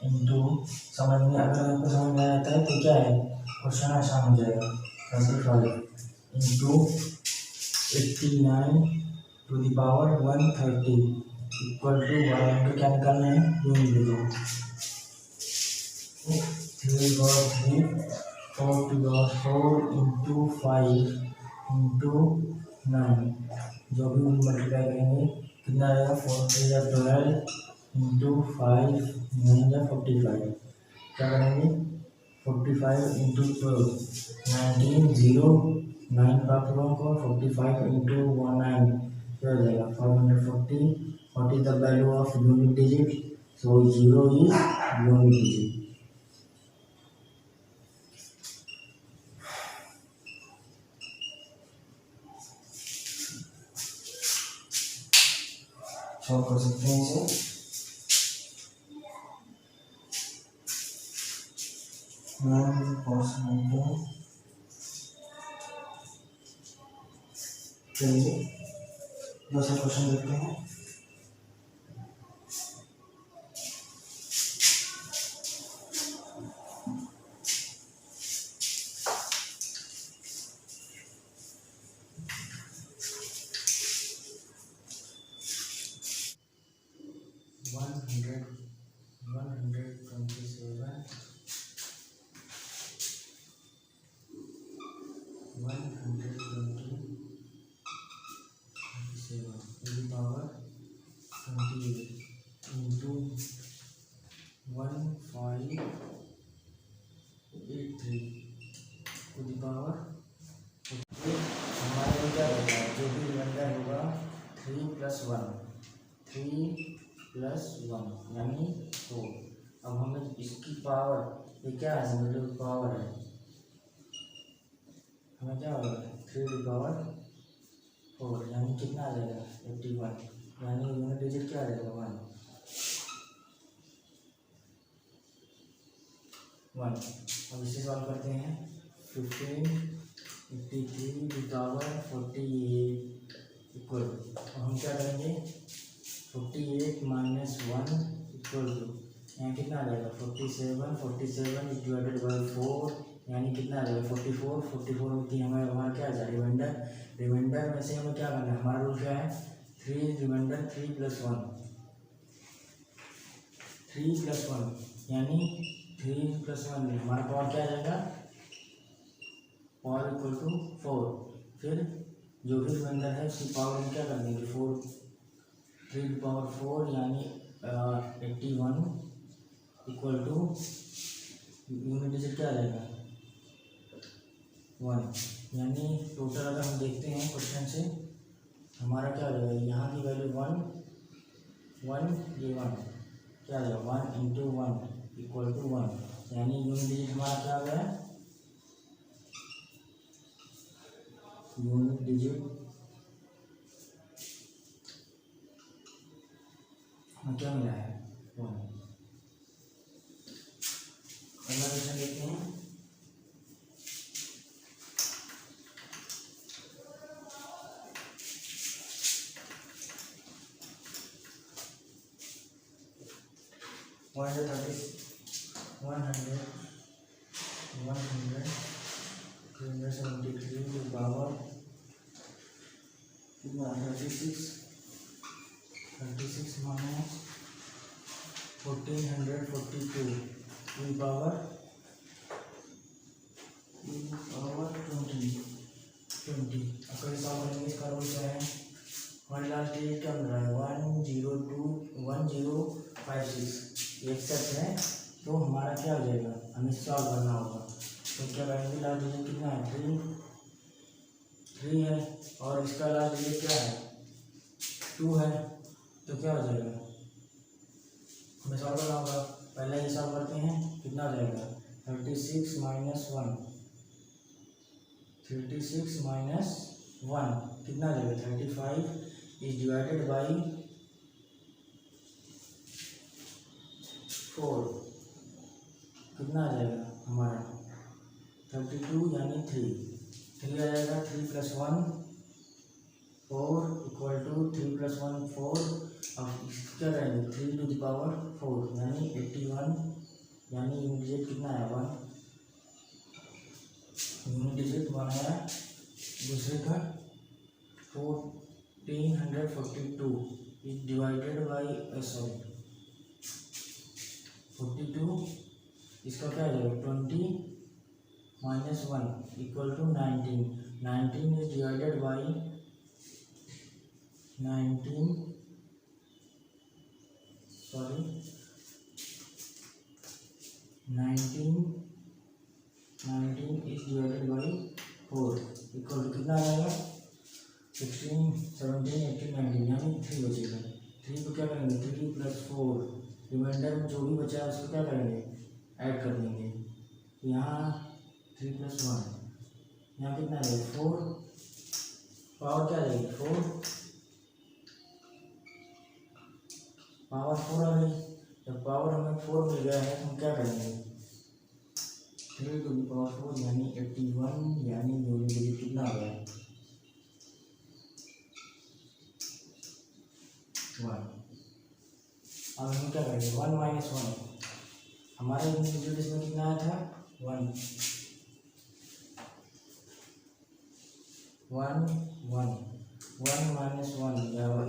S1: इंटू समझ में अगर आपको समझ में आ जाता है तो क्या है क्वेश्चन आसान हो जाएगा 35 into 89 to the power 130 equal to 100 क्या निकालना है यूनिट डिजिट 3 और 3 4 to the power 4 into 5 into 9 जो भी मल्टीप्लाई करेंगे कितना आएगा 4 3 या 12 इंटू 5 9 या 45 क्या करेंगे 45 इंटू 12 19 0 9 प्राप्त होगा 45 इंटू 9 क्या हो जाएगा 540 what is the value of unit digit so 0 is unit digit। Solve कर सकते हैं इसे। चलिए दूसरा क्वेश्चन देखते हैं। हमारे क्या होगा जो भी रिमाइंडर होगा 3 + 1 3 + 1 यानी 4। अब हमें इसकी पावर ये क्या है मिडिल पावर है हमें क्या होगा 3 की पावर 4 यानी कितना आ जाएगा 81 यानी यूनिट डिजिट क्या आ जाएगा 1। अब इसे सॉल्व करते हैं। 15 83 टू पावर 48 इक्वल, अब हम क्या करेंगे 48 माइनस 1 इक्वल टू यहाँ कितना आ जाएगा 47 डिवाइडेड बाई 4 यानी कितना आ जाएगा 44 की हमारा क्या आ जाएगा रिमाइंडर में से हमें क्या करना है, हमारा रूल क्या है 3 रिमाइंडर 3 + 1 यानी 3 + 1 में हमारा पावर क्या आ जाएगा पावर इक्वल टू 4। फिर जो भी रिमाइंडर है उसकी पावर हम क्या कर देंगे 4 3 की पावर 4 यानी 81 इक्वल टू यूनिट डिजिट क्या आ जाएगा 1। यानी टोटल अगर हम देखते हैं क्वेश्चन से हमारा क्या हो जाएगा यहाँ की वैल्यू 1 ये 1 क्या आ जाएगा 1 × 1 इक्वल टू 1 यानी यूनिट डिजिट हमारा क्या आ गया यूनिट डिजिट हमें क्या मिला है 1। अगला क्वेश्चन देखते हैं। पावर 36 माइनस 1442 पावर 20 अगर सॉल्व करेंगे इसका रूल क्या है हमारे लास्ट डिजिट क्या मिल रहा है 1056 एक सेट है तो हमारा क्या हो जाएगा हमें सॉल्व करना होगा। तो क्या करेंगे लास्ट डिजिट कितना है 3 है और इसका लास्ट डिजिट क्या है 2 है तो क्या हो जाएगा हमें सॉल्व करना होगा। पहले ये सॉल्व करते हैं कितना हो जाएगा 36 माइनस 1 कितना हो जाएगा 35 इज डिवाइडेड बाई 4 कितना आ जाएगा हमारा 32 यानी 3 आ जाएगा 3 + 1 4 इक्वल टू 3 + 1 4। अब क्या करेंगे 3 टू द पावर 4 यानी 81 यानी यूनिट डिजिट कितना है 1 यूनिट डिजिट 1 है दूसरे का 1442 इज डिवाइडेड बाई 42 इसका क्या हो जाएगा 20 minus 1 equal to 19 is divided by 19 is divided by 4 equal to कितना आ जाएगा 16 17 18 19 यानी 3 बचेगा। 3 को क्या करेंगे 3 + 4 रिमाइंडर में जो भी बचा है उसको क्या करेंगे ऐड कर देंगे। यहाँ 3 + 1 यहाँ कितना है 4 पावर क्या आ जाएगी 4 पावर 4 आ गई। जब पावर हमें 4 मिल गया है तो हम क्या करेंगे 3 टू द पावर 4 यानी 81 यानी यूनिट डिजिट कितना आ गया 1। अब हम क्या करेंगे 1 माइनस 1 हमारा यूनिट डिजिट इसमें कितना आया था 1 माइनस 1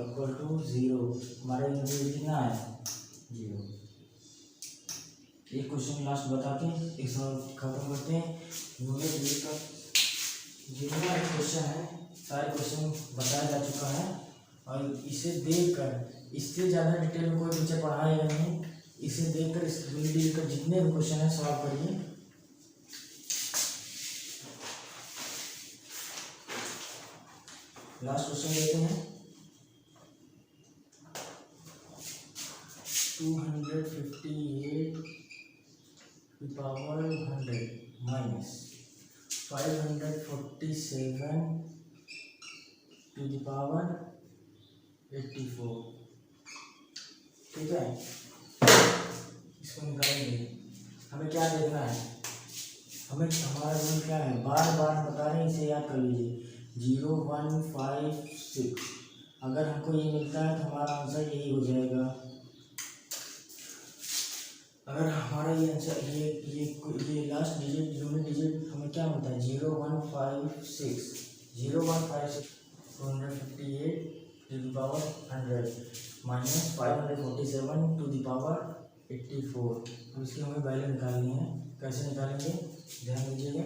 S1: इक्वल टू 0 हमारा यूनिट डिजिट कितना आया 0। एक क्वेश्चन लास्ट बता के एक सवाल खत्म करते हैं। यूनिट डिजिट का जितना भी क्वेश्चन है सारे क्वेश्चन बताया जा चुका है और इसे देखकर इससे ज़्यादा डिटेल में कोई टीचर पढ़ाएगा नहीं। इसे देखकर इस यूनिट डिजिट का जितने भी क्वेश्चन है सॉल्व करिए। लास्ट क्वेश्चन लेते हैं 258 की power 100 minus 547 to the power 84 ठीक है। इसको निकालेंगे हमें क्या देखना है हमें हमारा रूल क्या है, बार बार बता रहे हैं, इसे याद कर लीजिए 0156। अगर हमको ये मिलता है तो हमारा आंसर यही हो जाएगा। अगर हमारा ये आंसर ये लास्ट डिजिट यूनिट डिजिट हमें क्या मिलता है 0156 258 to the power 100 minus 547 to the power 84। अब इसकी हमें वैल्यू निकालनी है। कैसे निकालेंगे ध्यान दीजिएगा।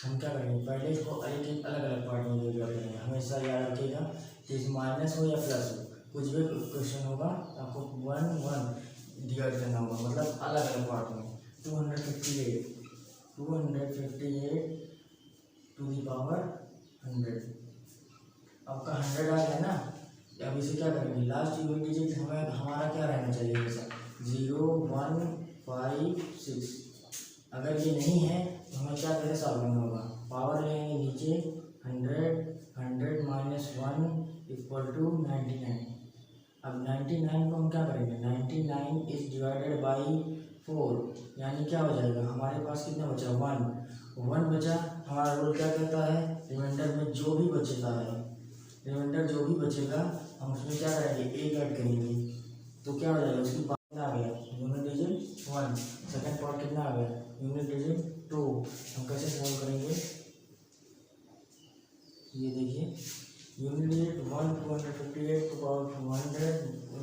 S1: हम क्या करेंगे, पहले इसको एक अलग अलग पार्ट में डिवाइड करेंगे। हमेशा याद रखिएगा कि माइनस हो या प्लस हो, कुछ भी क्वेश्चन होगा आपको 1 1 डिवाइड करना होगा, मतलब अलग अलग पार्ट में। 258 टू द पावर 100। आपका 100 आ गया ना। अब इसे क्या करेंगे, लास्ट यूनिट डिजिट हमें हमारा क्या रहना चाहिए हमेशा 0156। अगर ये नहीं है तो हमें क्या कैसे सॉल्व करना होगा, पावर लेंगे नीचे 100 माइनस 1 इक्वल टू 99। अब 99 को हम क्या करेंगे, 99 इज डिवाइडेड बाई 4, यानी क्या हो जाएगा, हमारे पास कितना बचा 1 बचा। हमारा रूल क्या कहता है, रिमाइंडर में जो भी बचेगा हम उसमें क्या करेंगे, एक ऐड करेंगे तो क्या हो जाएगा, उसकी पावर कितना आ गया यूनिट डिजिट 1, सेकंड पार्ट कितना आ गया यूनिट डिजिट 2। हम कैसे सॉल्व करेंगे, ये देखिए unit digit 1 258 to power 100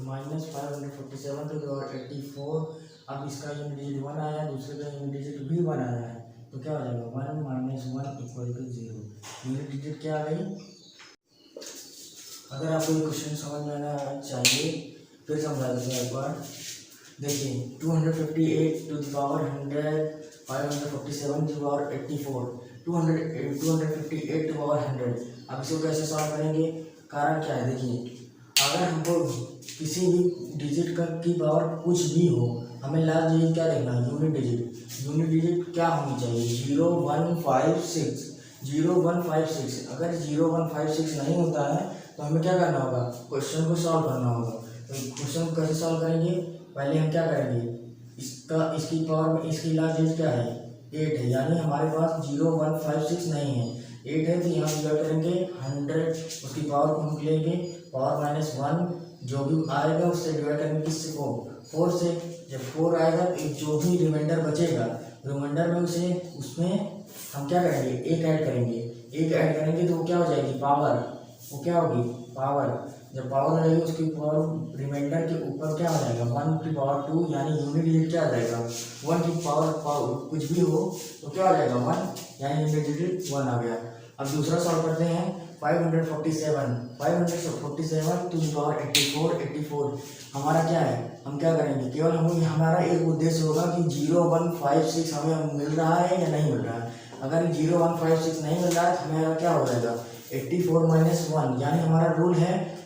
S1: minus 547 to power 84। अब इसका यूनिट डिजिट 1 आया, दूसरे का यूनिट डिजिट भी 1 आया है, तो क्या हो जाएगा 1 minus 1 equal to 0। Unit digit क्या आ गई। अगर आपको ये क्वेश्चन समझ में आना चाहिए फिर समझा देते हैं एक बार। देखिए 258 to the power 100 547 to power 84 258 to power 100। अब इसको कैसे सॉल्व करेंगे, कारण क्या है, देखिए अगर हमको किसी भी डिजिट की पावर कुछ भी हो, हमें लास्ट डिजिट क्या देखना है यूनिट डिजिट क्या होनी चाहिए 0156। अगर 0156 नहीं होता है तो हमें क्या करना होगा, क्वेश्चन को सॉल्व करना होगा। तो क्वेश्चन को कैसे सॉल्व करेंगे, पहले हम क्या करेंगे, इसकी पावर में इसकी लास्ट डिजिट क्या है 8 है, यानी हमारे पास 0156 नहीं है, 8 है, तो यहाँ डिवाइड करेंगे 100, उसकी पावर को हम लेंगे पावर माइनस 1, जो भी आएगा उससे डिवाइड करेंगे किससे 4 से। जब 4 आएगा तो जो भी रिमाइंडर बचेगा रिमाइंडर में उसमें हम क्या करेंगे, एक ऐड करेंगे तो वो क्या हो जाएगी पावर, वो क्या होगी पावर। जब पावर हो जाएगी उसकी पावर रिमाइंडर के ऊपर क्या हो जाएगा 1 की पावर 2, यानी यूनिट डिजिट क्या आ जाएगा 1 की पावर कुछ भी हो तो क्या आ जाएगा 1, यानी यूनिट डिजिट 1 आ गया। अब दूसरा सॉल्व करते हैं 547 टू द पावर 84। हमारा क्या है, हम क्या करेंगे, केवल हमारा एक उद्देश्य होगा कि 0156 हमें मिल रहा है या नहीं मिल रहा है। अगर 0156 नहीं मिल रहा है तो हमारा क्या हो जाएगा 84 माइनस 1, यानी हमारा रूल है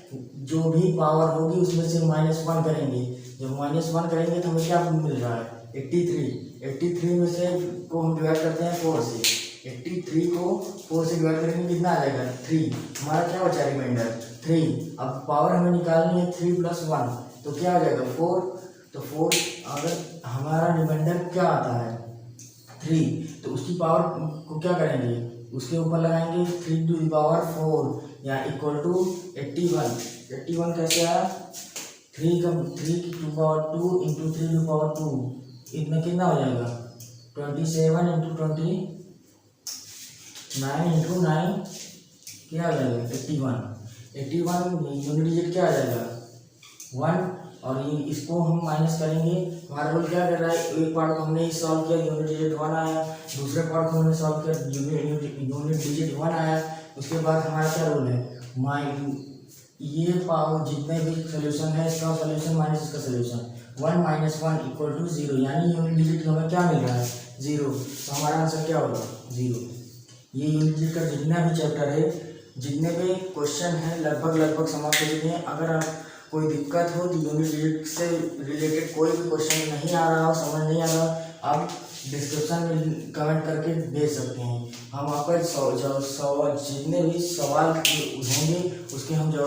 S1: जो भी पावर होगी उसमें से -1 करेंगे। जब -1 करेंगे तो हमें क्या मिल रहा है 83 में से को हम डिवाइड करते हैं 4 से। 83 को 4 से डिवाइड करेंगे कितना आ जाएगा 3, हमारा क्या बचा रिमाइंडर 3। अब पावर हमें निकालनी है 3 + 1 तो क्या आ जाएगा 4। तो 4 अगर हमारा रिमाइंडर क्या आता है 3 तो उसकी पावर को क्या करेंगे, उसके ऊपर लगाएंगे 3 टू द पावर 4 या इक्वल टू 81 कैसे आया 3 to power 2 into 3 to power 2, इतना कितना हो जाएगा 27 इंटू 29 इंटू 9 क्या आ जाएगा 81 यूनिट डिजिट क्या आ जाएगा 1। और ये इसको हम माइनस करेंगे, हमारा रूल क्या कर रहा है, एक पार्ट को हमने सॉल्व किया यूनिट डिजिट 1 आया, दूसरे पार्ट को हमने सॉल्व किया यूनिट डिजिट 1 आया। उसके बाद हमारा क्या रूल है, ये पावर जितने भी सोल्यूशन है इसका सोल्यूशन माइनस इसका सोल्यूशन 1 - 1 इक्वल टू 0, यानी यूनिट डिजिट हमें क्या मिल रहा है 0। तो हमारा आंसर क्या होगा 0। ये यूनिट डिजिट का जितना भी चैप्टर है, जितने भी क्वेश्चन है लगभग समाप्त हो चुके हैं। अगर आप कोई दिक्कत हो तो यूनिट डिजिट से रिलेटेड कोई भी क्वेश्चन नहीं आ रहा हो, समझ नहीं आ रहा, आप डिस्क्रिप्शन में कमेंट करके भेज सकते हैं। हम आपका जितने भी सवाल होंगे उसके हम जवाब